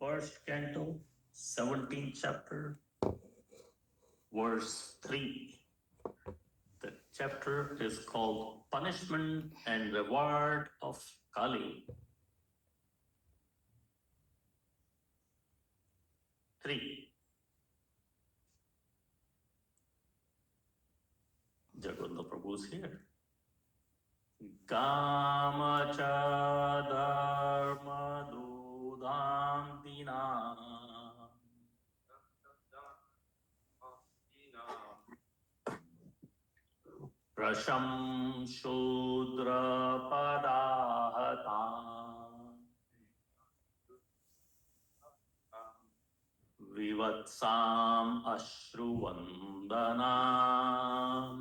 first canto, 17th chapter, verse 3. The chapter is called Punishment and Reward of Kali. 3. Jagannatha Prabhu is here. Kamacha dharma dudhantina prasham shudra padahata vivatsam ashruvandanam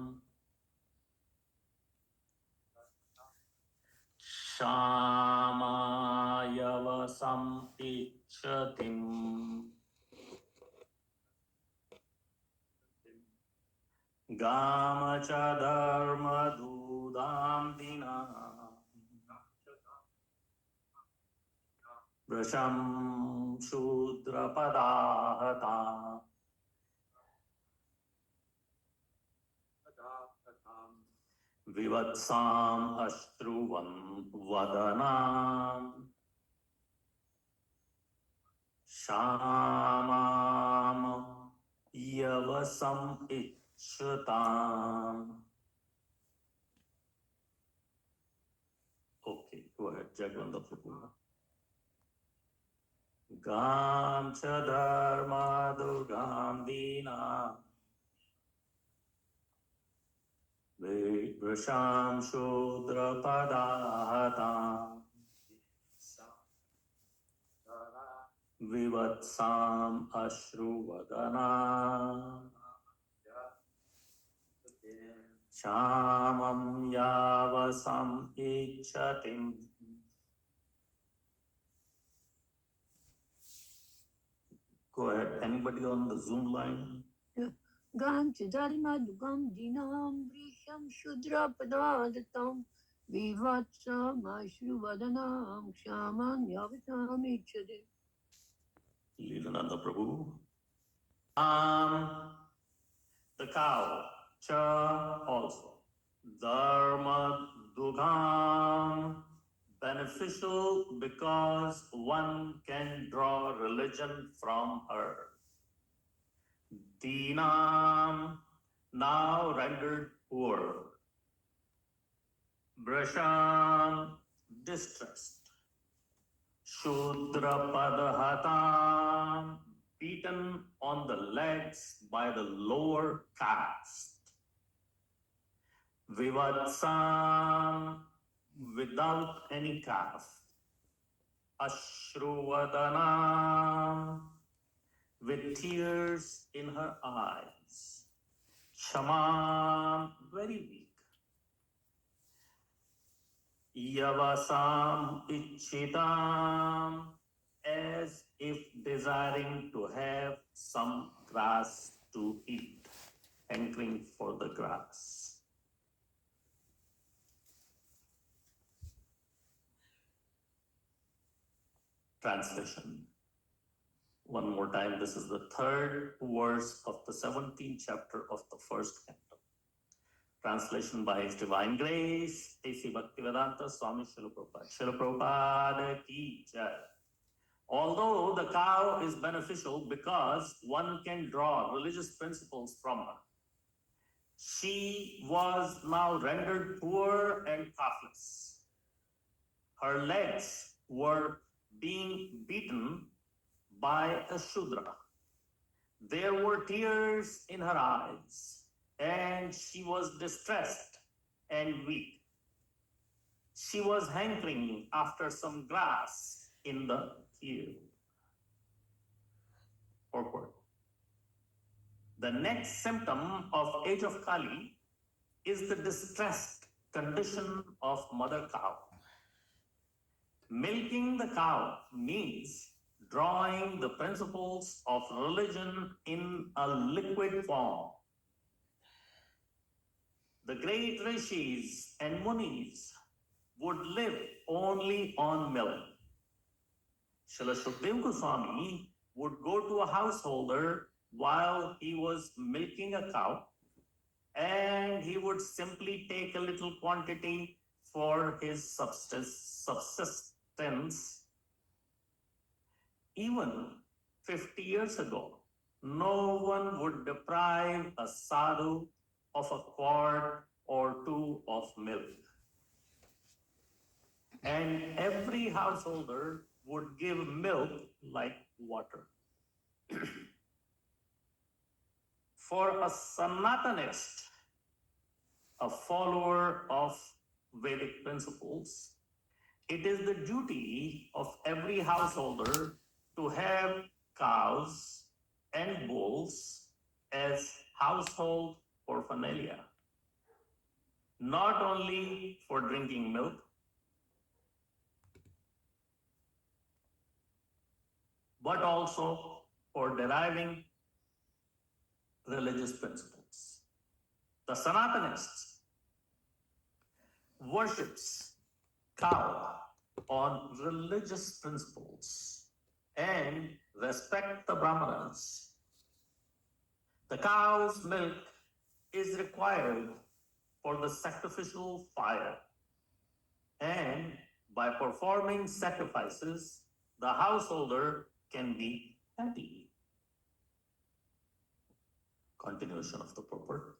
shamayavasam ichchatim Gamacha dharma dudam dina Brasham shudra padahata Vivatsam ashruvan vadanam Shamam yavasam ichchatam. Okay, go ahead, Jagannatha Prabhu. Gam cha dharma durgam dina Vrisham shudra padahata Vivatsam ashruvadana Shamam yavasam ichchatim. Go ahead. Anybody on the Zoom line? Gam chadharma dugam dinam vrisham shudra padadatam vivatsam ashruvadanam kshaman yavatam ichchade. Leelananda Prabhu. The cow. Cha also. Dharma dugam. Beneficial because one can draw religion from her. Dinam, now rendered poor. Brasham, distressed. Shudra padahatam, beaten on the legs by the lower caste. Vivatsam, without any caste. Ashruvadanam, with tears in her eyes. Shama, very weak. Yavasam ichchitam, as if desiring to have some grass to eat, hankering for the grass. Translation. One more time, this is the third verse of the 17th chapter of the first canto. Translation by His Divine Grace, A.C. Bhaktivedanta Swami Srila Prabhupada. Srila Prabhupada ki jai. Although the cow is beneficial because one can draw religious principles from her, she was now rendered poor and pathless. Her legs were being beaten by a Shudra. There were tears in her eyes, and she was distressed and weak. She was hankering after some grass in the field. Forward. The next symptom of age of Kali is the distressed condition of mother cow. Milking the cow means drawing the principles of religion in a liquid form. The great rishis and munis would live only on milk. Srila Shukdev Goswami would go to a householder while he was milking a cow, and he would simply take a little quantity for his subsistence. Even 50 years ago, no one would deprive a sadhu of a quart or two of milk. And every householder would give milk like water. For a Sanatanist, a follower of Vedic principles, it is the duty of every householder to have cows and bulls as household paraphernalia, not only for drinking milk, but also for deriving religious principles. The Sanatanists worships cow on religious principles and respect the Brahmanas. The cow's milk is required for the sacrificial fire, and by performing sacrifices, the householder can be happy. Continuation of the purport.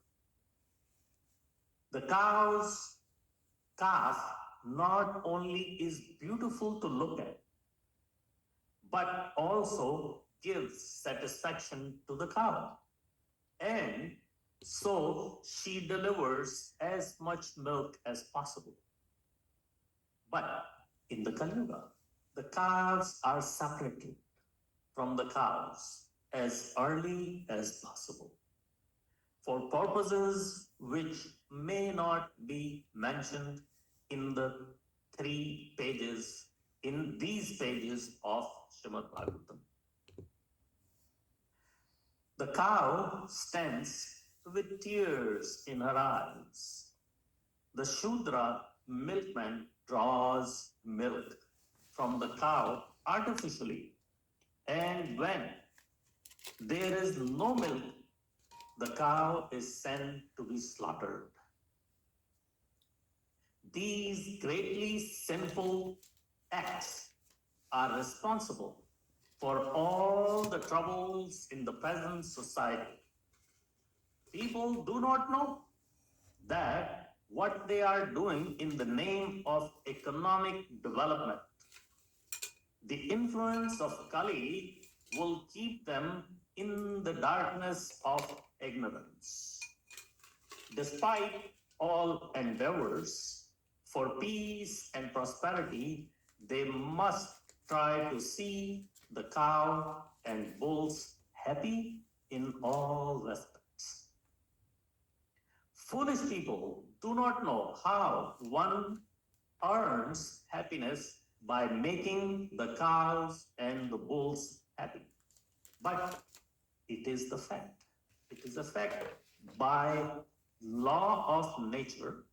The cow's calf not only is beautiful to look at, but also gives satisfaction to the cow. And so she delivers as much milk as possible. But in the Kali Yuga, the calves are separated from the cows as early as possible for purposes which may not be mentioned in the 3 pages, in these pages of Srimad Bhagwatam. The cow stands with tears in her eyes. The Shudra milkman draws milk from the cow artificially, and when there is no milk, the cow is sent to be slaughtered. These greatly sinful acts are responsible for all the troubles in the present society. People do not know that what they are doing in the name of economic development. The influence of Kali will keep them in the darkness of ignorance. Despite all endeavors for peace and prosperity, they must try to see the cow and bulls happy in all respects. Foolish people do not know how one earns happiness by making the cows and the bulls happy. But it is the fact. It is a fact. By law of nature,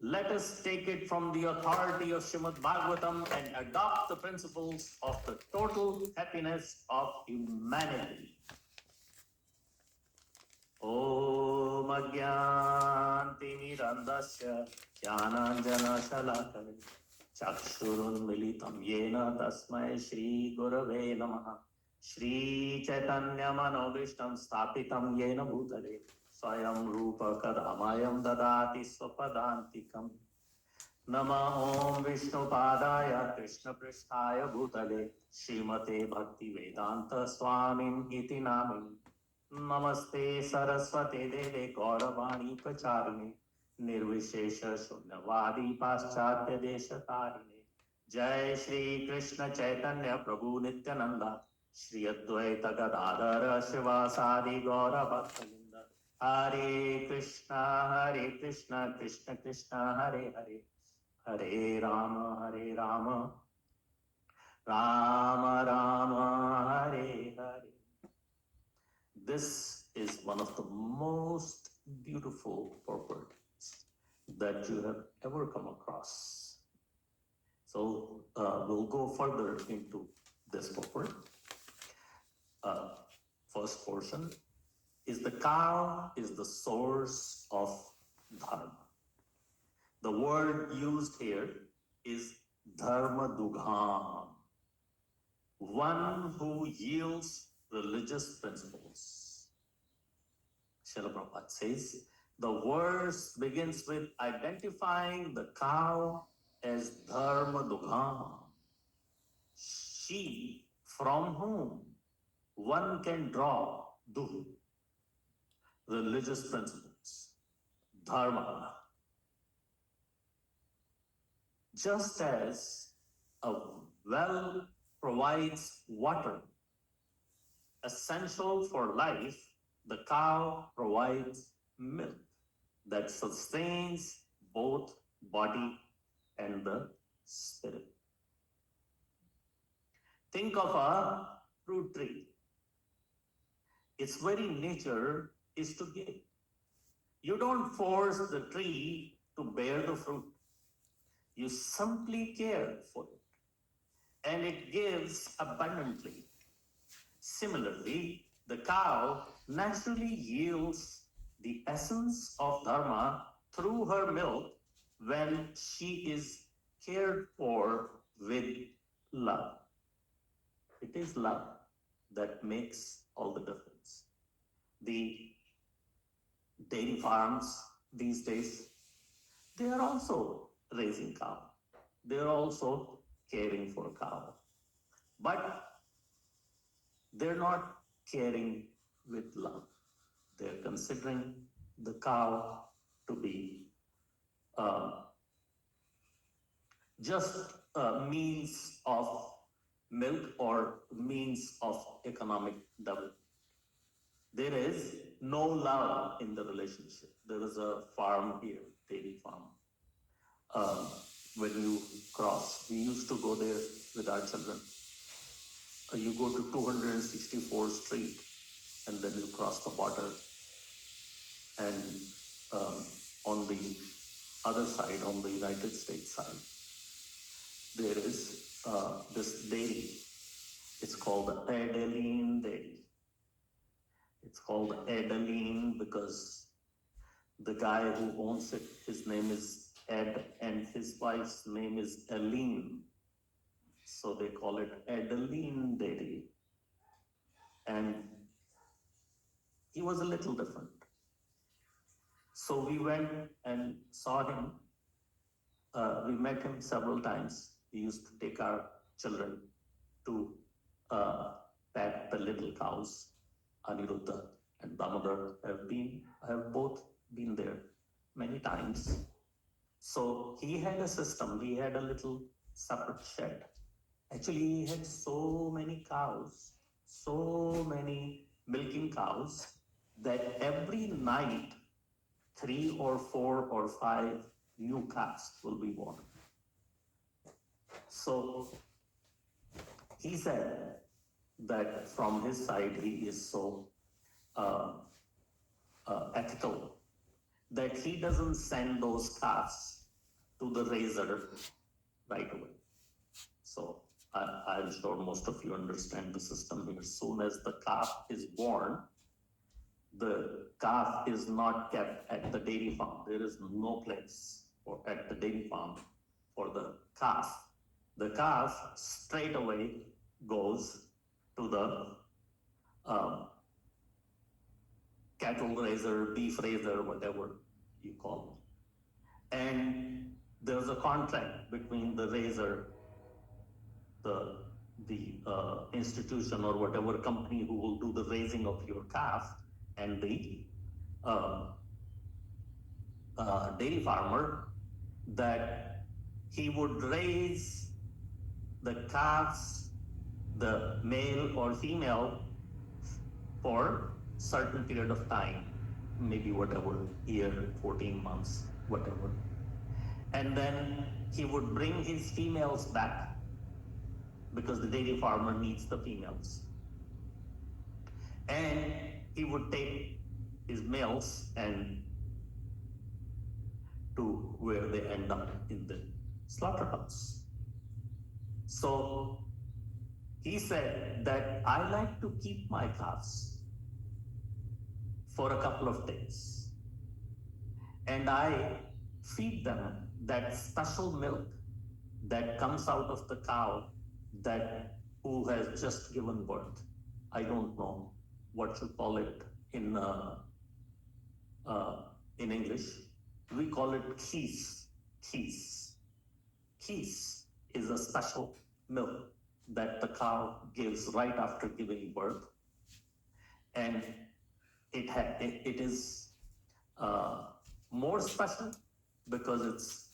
let us take it from the authority of Srimad Bhagwatam and adopt the principles of the total happiness of humanity. Om Ajnantimirandasya Jnananjana Shalakaya Chakshurun Militam Yena Tasmai Shri Gurave Namaha Shri Chaitanya Manovishtam Stapitam Yena Bhutale Swayam Rupa Kadamayam Dadati Swapadantikam Nama Om Vishnu Padaya Krishna Pristhaya Bhutale Srimate Bhakti Vedanta Swamin Iti Namin Namaste Saraswate Deve Gauravani Pracharine Nirvishesha Shunyavadi Paschatya Deshatarine Jai Shri Krishna Chaitanya Prabhu Nityananda Shri Advaita Gadadhara Shivasadi Gaura Bhaktavinda Hare Krishna Krishna Krishna Hare Hare Hare Rama Rama Rama Hare Hare. This is one of the most beautiful purports that you have ever come across. So we'll go further into this purport. First portion is the cow is the source of dharma. The word used here is dharma dugham, one who yields religious principles. Srila Prabhupada says the verse begins with identifying the cow as dharma dugham, she from whom one can draw dugh, religious principles, dharma. Just as a well provides water, essential for life, the cow provides milk that sustains both body and the spirit. Think of a fruit tree. Its very nature is to give. You don't force the tree to bear the fruit. You simply care for it, and it gives abundantly. Similarly, the cow naturally yields the essence of dharma through her milk when she is cared for with love. It is love that makes all the difference. The dairy farms these days, they are also raising cow. They are also caring for cow. But they're not caring with love. They're considering the cow to be just a means of milk or means of economic development. There is no love in the relationship. There is a farm here, dairy farm. When you cross, we used to go there with our children. You go to 264th Street and then you cross the border. And on the other side, on the United States side, there is this dairy. It's called the Adeline Dairy. It's called Adeline because the guy who owns it, his name is Ed and his wife's name is Aline. So they call it Adeline Dairy. And he was a little different. So we went and saw him. We met him several times. We used to take our children to pat the little cows. Aniruddha and Damodar have both been there many times. So he had a system. He had a little separate shed. Actually, he had so many cows, so many milking cows, that every night 3 or 4 or 5 new calves will be born. So he said that from his side he is so ethical that he doesn't send those calves to the raiser right away. So I'm sure most of you understand the system here. As soon as the calf is born, the calf is not kept at the dairy farm. There is no place at the dairy farm for the calf. The calf straight away goes to the cattle raiser, beef raiser, whatever you call it. And there's a contract between the raiser, the institution or whatever company who will do the raising of your calf, and the dairy farmer, that he would raise the calves, the male or female, for certain period of time, maybe whatever, year, 14 months, whatever. And then he would bring his females back because the dairy farmer needs the females. And he would take his males and to where they end up in the slaughterhouse. So he said that I like to keep my calves for a couple of days and I feed them that special milk that comes out of the cow that who has just given birth. I don't know what you call it in English. We call it cheese. Cheese. Cheese is a special milk that the cow gives right after giving birth, and it is more special because it's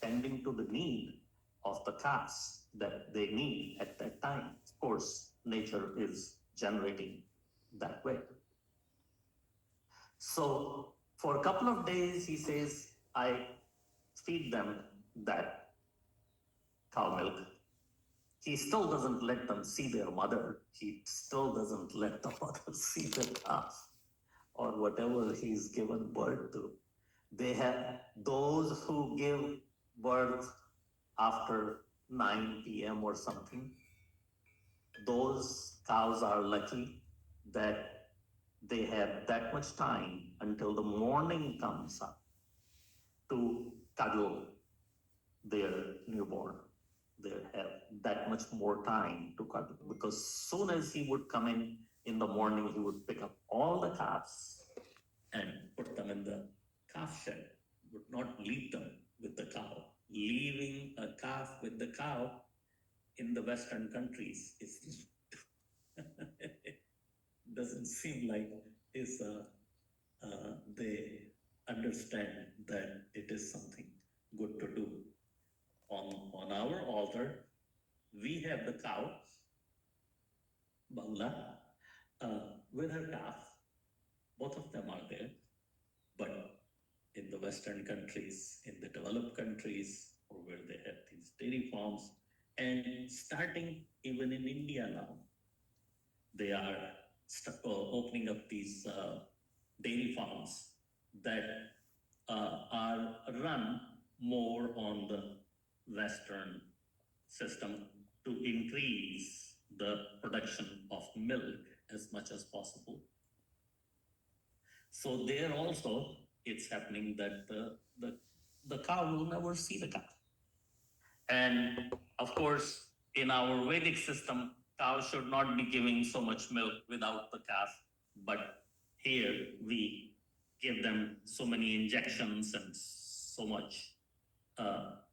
tending to the need of the calves that they need at that time. Of course, nature is generating that way. So for a couple of days, he says, I feed them that cow milk. He still doesn't let them see their mother. He still doesn't let the mother see the calf or whatever he's given birth to. They have those who give birth after 9 p.m. or something. Those cows are lucky that they have that much time until the morning comes up to cuddle their newborn. They have that much more time to cuddle because soon as he would come in the morning, he would pick up all the calves and put them in the calf shed, would not leave them with the cow. Leaving a calf with the cow in the Western countries is doesn't seem like is they understand that it is something good to do. On our altar, we have the cow, Bangla, with her calf. Both of them are there, but in the Western countries, in the developed countries, or where they have these dairy farms, and starting even in India now, they are opening up these dairy farms that are run more on the Western system to increase the production of milk as much as possible. So there also, it's happening that the cow will never see the calf. And of course, in our Vedic system, cows should not be giving so much milk without the calf. But here we give them so many injections and so much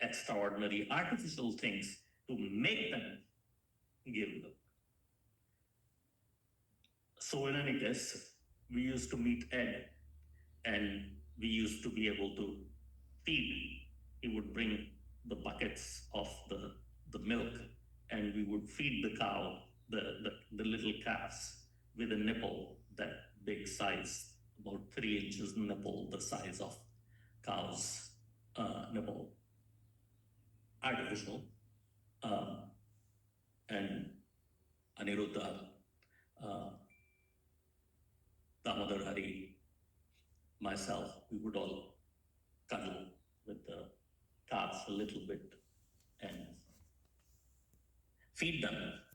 extraordinary artificial things to make them give milk. So in any case, we used to meet Ed and we used to be able to feed. He would bring the buckets of the milk and we would feed the cow, the little calves with a nipple, that big size, about 3 inches nipple, the size of cow's nipple, artificial. And Aniruddha, Damodar Hari, myself, we would all cuddle with the calves a little bit and feed them